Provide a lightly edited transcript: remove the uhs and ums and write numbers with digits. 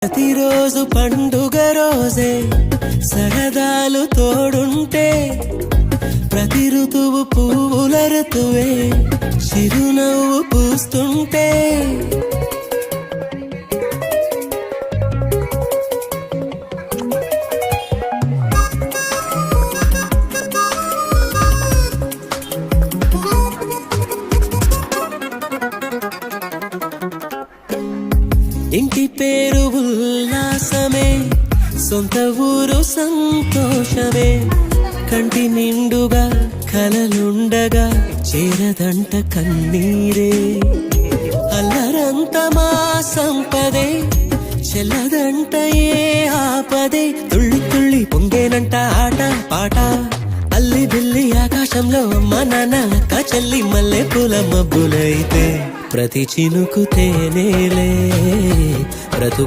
ప్రతిరోజు పండుగ రోజే సరదాలు తోడుంటే ప్రతి ఋతువు పువ్వుల ఋతువే చిరునవ్వు పూస్తుంటే ఇంటి పేరు ఉల్లాసమే సొంత ఊరు సంతోషమే కంటి నిండుగా కలలుండగా చేరదంట కన్నీరే అల్లరంత మా సంపదే చెల్లదంట ఏ ఆపదే తుళ్ళి తుళ్ళి పొంగేనంట ఆట పాట అల్లి బిల్లి ఆకాశంలో అమ్మ నాన్న అక్క చెల్లి మల్లె పూల మబ్బులైతే ప్రతి చినుకు తేనేలే బ్రతుకు